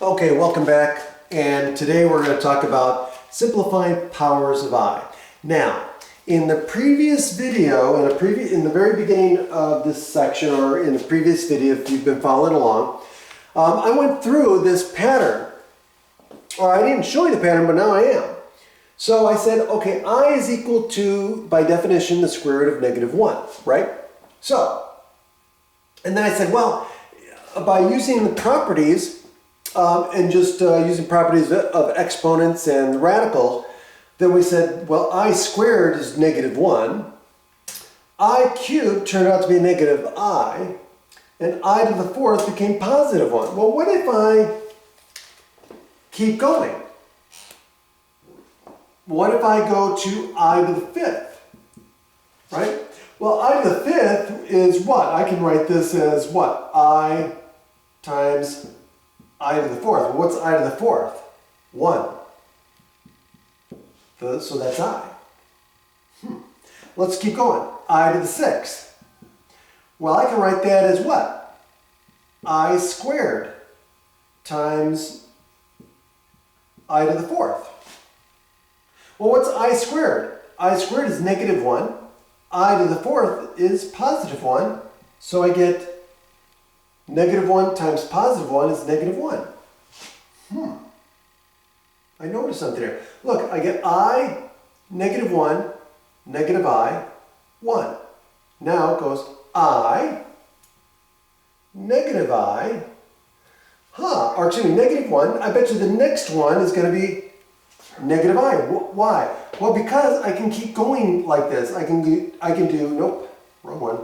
Okay, welcome back, and today we're going to talk about simplifying powers of I. Now, in the previous video, in the very beginning of this section, or in the previous video, if you've been following along, I went through this pattern. Or I didn't show you the pattern, but now I am. So I said, okay, I is equal to, by definition, the square root of -1, right? So, and then I said, well, by using the properties, and just using properties of exponents and radicals, then we said, well, I squared is -1, I cubed turned out to be negative I, and I to the fourth became positive 1. Well, what if I keep going? What if I go to I to the fifth, right? Well, I to the fifth is what? I can write this as what? I times I to the fourth. Well, what's I to the fourth? 1. So that's I. Let's keep going. I to the sixth. Well, I can write that as what? I squared times I to the fourth. Well, what's I squared? I squared is -1. I to the fourth is positive 1. So I get -1 times positive 1 is -1. I noticed something here. Look, I get I, -1, negative I, 1. Now it goes I, negative I, or excuse me, -1. I bet you the next one is going to be negative I. Why? Well, because I can keep going like this. I can do, nope, wrong one.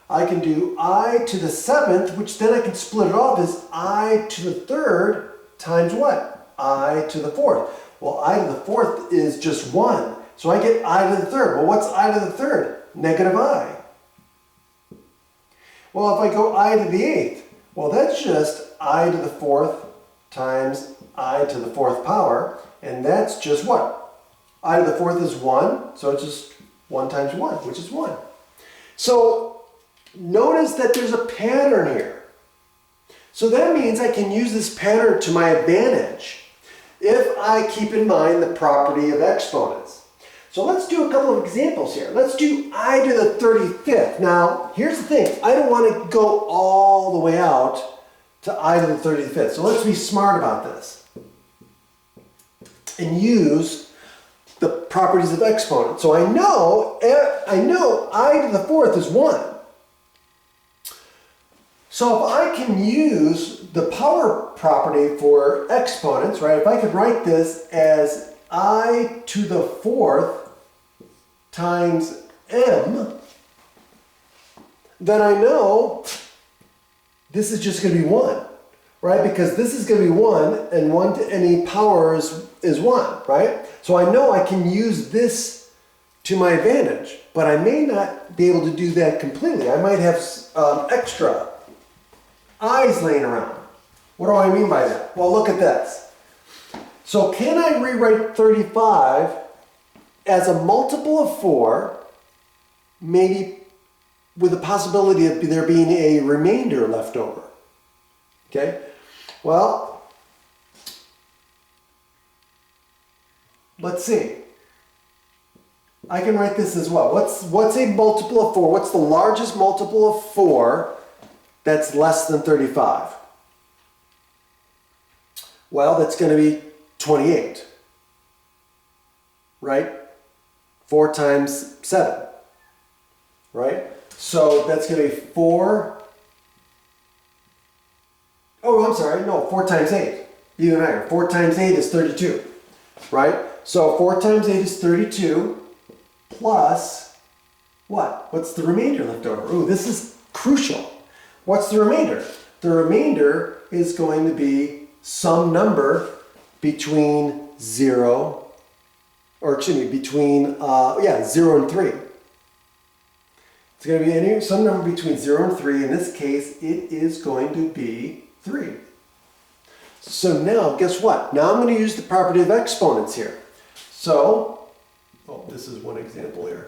I can do I to the seventh, which then I can split it off as I to the third times what? I to the fourth. Well, I to the fourth is just 1. So I get I to the third. Well, what's I to the third? Negative I. Well, if I go I to the eighth, well, that's just I to the fourth times I to the fourth power. And that's just what? I to the fourth is 1. So it's just 1 times 1, which is 1. So notice that there's a pattern here. So that means I can use this pattern to my advantage if I keep in mind the property of exponents. So let's do a couple of examples here. Let's do I to the 35th. Now, here's the thing. I don't want to go all the way out to I to the 35th. So let's be smart about this and use the properties of exponents. So I know I to the fourth is 1. So if I can use the power property for exponents, right? If I could write this as I to the fourth times m, then I know this is just going to be 1, right? Because this is going to be 1, and 1 to any power is 1, right? So I know I can use this to my advantage, but I may not be able to do that completely. I might have extra i's laying around. What do I mean by that? Well, look at this. So can I rewrite 35 as a multiple of 4, maybe with the possibility of there being a remainder left over? Okay? Well, let's see. I can write this as well. What's a multiple of 4? What's the largest multiple of 4 that's less than 35? Well, that's going to be 28, right? 4 times 7, right? So that's going to be 4. Oh, I'm sorry. No, 4 times 8. Even higher. 4 times 8 is 32, right? So 4 times 8 is 32 plus what? What's the remainder left over? Ooh, this is crucial. What's the remainder? The remainder is going to be some number between 0, or excuse me, between 0 and 3. It's going to be some number between 0 and 3. In this case, it is going to be 3. So now, guess what? Now I'm going to use the property of exponents here. So, this is one example here.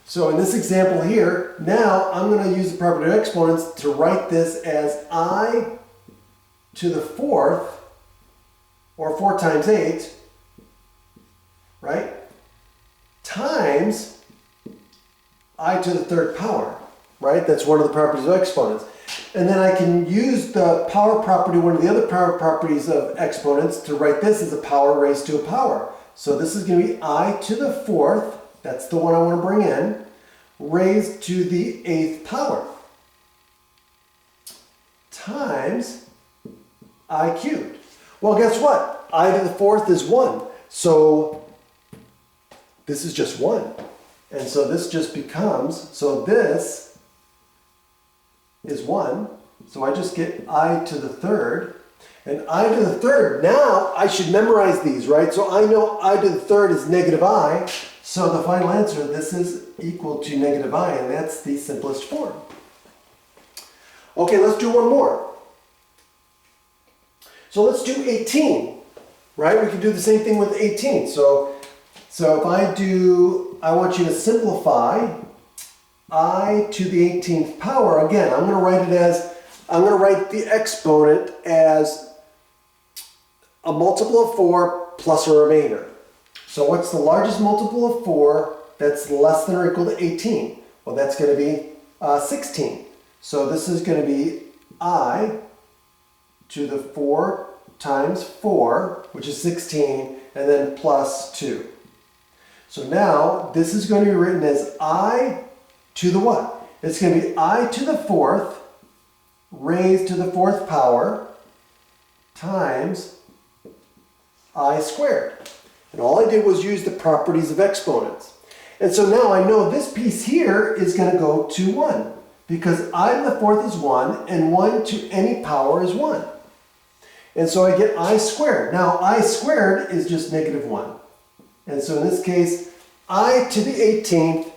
So in this example here, now I'm going to use the property of exponents to write this as I to the fourth, or 4 times 8, right, times I to the third power, right? That's one of the properties of exponents. And then I can use the power property, one of the other power properties of exponents, to write this as a power raised to a power. So this is going to be I to the fourth, that's the one I want to bring in, raised to the 8th power, times I cubed. Well, guess what? I to the fourth is 1. So this is just 1. And so this just becomes, so this is 1. So I just get I to the third. And I to the third, now I should memorize these, right? So I know I to the third is negative I. So the final answer, this is equal to negative I, and that's the simplest form. Okay, let's do one more. So let's do 18, right? We can do the same thing with 18. So if I want you to simplify I to the 18th power. Again, I'm going to write the exponent as a multiple of 4 plus a remainder. So what's the largest multiple of 4 that's less than or equal to 18? Well, that's going to be 16. So this is going to be I to the 4 times 4, which is 16, and then plus 2. So now this is going to be written as I to the what? It's going to be I to the fourth raised to the 4th power times I squared. And all I did was use the properties of exponents. And so now I know this piece here is going to go to 1, because I to the fourth is 1, and 1 to any power is 1. And so I get I squared. Now I squared is just negative 1. And so in this case, I to the 18th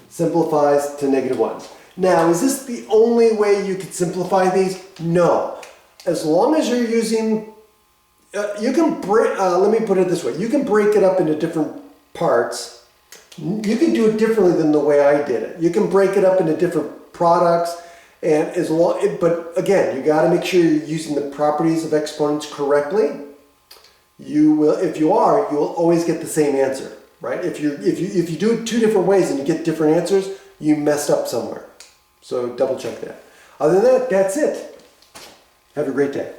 simplifies to negative 1. Now, is this the only way you could simplify these? No. As long as you're using, you can break, let me put it this way. You can break it up into different parts. You can do it differently than the way I did it. You can break it up into different products. And but again, you got to make sure you're using the properties of exponents correctly. You will, if you are, you will always get the same answer, right? If you do it 2 different ways and you get different answers, you messed up somewhere. So double check that. Other than that, that's it. Have a great day.